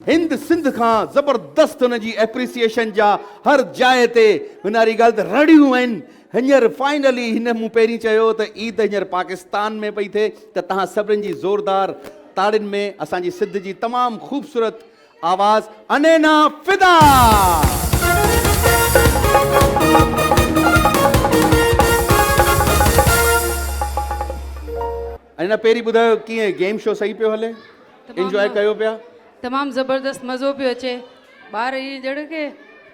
हिंद सिंध खां ज़बरदस्त हुन जी एप्रिसिएशन जा हर जाइ ते हुनारी ॻाल्हि त रड़ियूं आहिनि। हींअर फाइनली हिन मूं पहिरीं चयो त ईद हींअर पाकिस्तान में पई थिए त तव्हां सभिनीनि जी ज़ोरदार ताड़ियुनि में असांजी सिंध जी तमामु ख़ूबसूरत आवाज़ अनैना फिदा। अनैना पहिरीं ॿुधायो कीअं गेम शो सही पियो हले, इंजॉय कयो पिया? तमाम जबरदस्त मज़ो पियो अचे। ॿार इहे ॼण के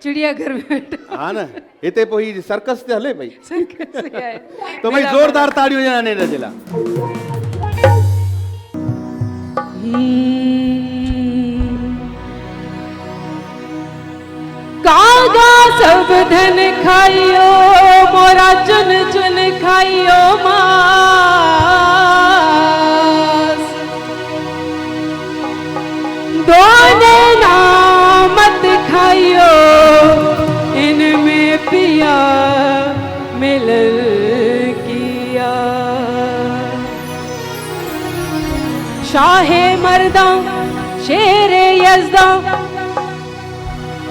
चिड़ियाघर में वेठा। हा न, हिते पोइ ही सर्कस ते हले पई। सर्कस ई आहे। तो भाई ज़ोरदार ताड़ियूं ॾियनि अनैना जे लाइ। कागा सब धन खाइयो मोरा चुन चुन खाइयो मास, दोने नामत खाइयो इनमें पिया मिलल किया। शाहे मर्दा शेरे यज़दा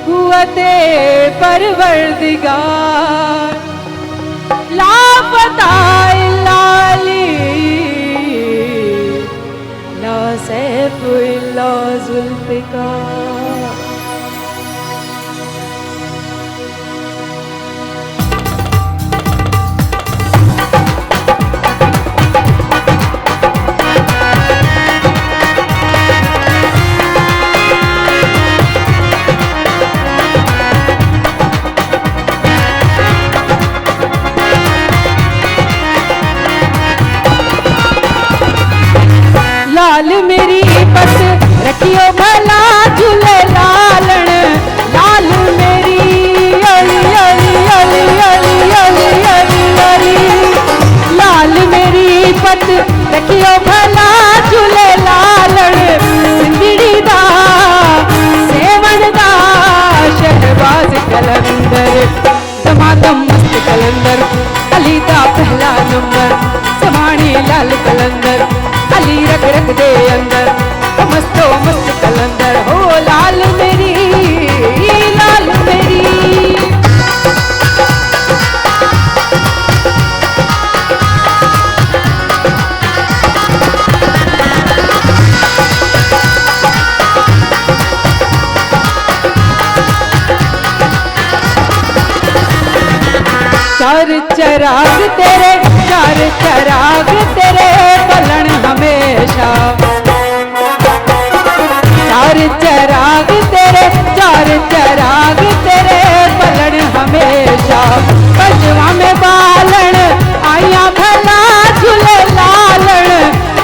कुव्वते परवरदिगार, लापता इल्ला अली ला सैफ इल्ला जुल्फ़िकार। लाल मेरी पत रखियो भला झूले लालण, लाल मेरी अली अली अली अली अली अली अली, लाल मेरी पत रखियो भला झूले लालण। सिंधड़ी दा सेवण दा शहबाज कलंदर, दमादम मस्त कलंदर, अली दा पहला नंबर, समाणी लाल कलंदर, अली रख रख दे अंदर, मस्तो मस्त कलंदर हो लाल मेरी लाल मेरी। चार चराग तेरे, चार चराग तेरे पलन हमेशा, चार चराग तेरे, चार चराग तेरे पलन हमेशा। पंजवा में बालन आया भला झूले लालण,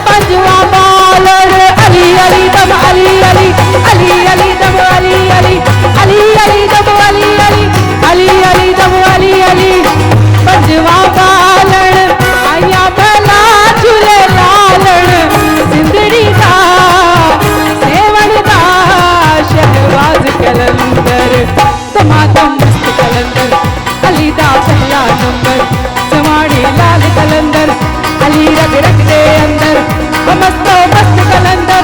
पंजवा बालन अली अली दम अली अली अली अली दम अली अली अली अली दम अली अली अली अली दम अली अली। पंजवा बालन आया भला झूले लालण, सिंधड़ी दा सेवण दा शहबाज कलंदर, दमादम मस्त कलंदर, अली दा पहला नंबर, समाणी लाल कलंदर, अली रग रग दे अंदर, मस्तो मस्त कलंदर,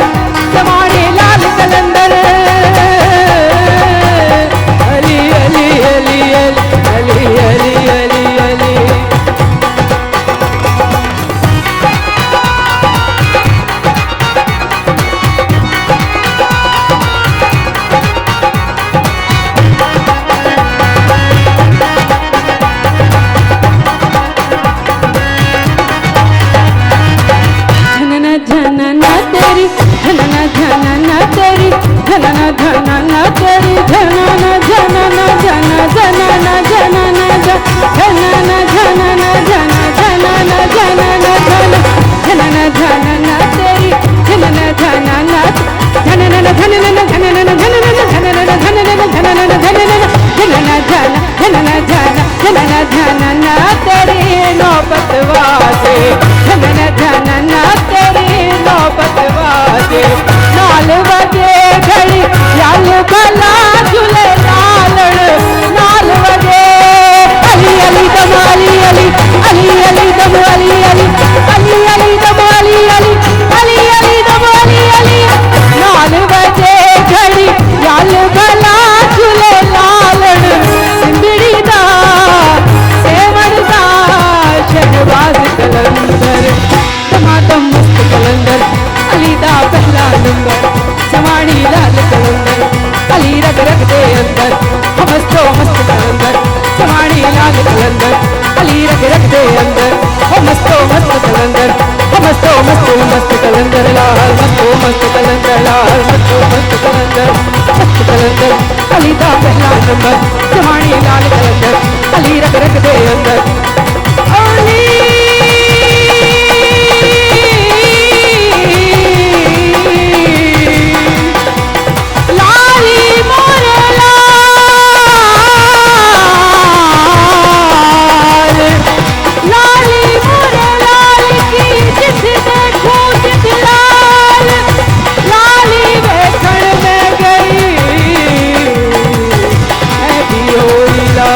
समाणी लाल कलंदर, अली अली अली अली अली अली अली। झनना तेरी झनना झनना तेरी झनना झनना तेरी झनना झनना झना झनना झनना झनना झनना झना झनना झनना झनना झनना तेरी झनना झनना झनना झनना झनना झनना झनना झनना झनना झनना झनना झनना झनना तेरी नौबत वाजे, झनना झनना तेरी नौबत वाजे। नाल वजे घड़ी लाल भला झूले लालण, नाल वजे अली अली दम अली अली अली अली दम अली अली अली अली दम अली अली अली अली दम अली अली। नाल वजे घड़ी लाल कलंदर अली रग रग दे अंदर मस्तो मस्त कलंदर जवानी लाल कलंदर अली रग रग दे अंदर मस्तो मस्त कलंदर मस्तो मस्त कलंदर लाल मस्तो मस्त कलंदर लाल मस्तो मस्त कलंदर अली दा पहला नंबर जवानी लाल कलंदर अली रग रग दे अंदर अली लाली मोर लाल लाली मोर लाल की जिस देखो जिस लाल लाली वेखण में गई है बियोला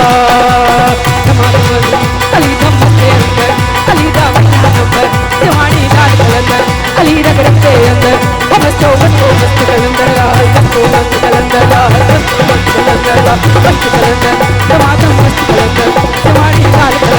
अली धम्म के अंदर अली दा पहला नंबर जवानी लाल कलंदर अली रग रग दे अंदर मस्तो मस्त कलंदर लाल मस्तो मस्त कलंदर लाल मस्तो मस्त कलंदर लाल मस्त कलंदर मस्त कलंदर जवानी लाल कलंदर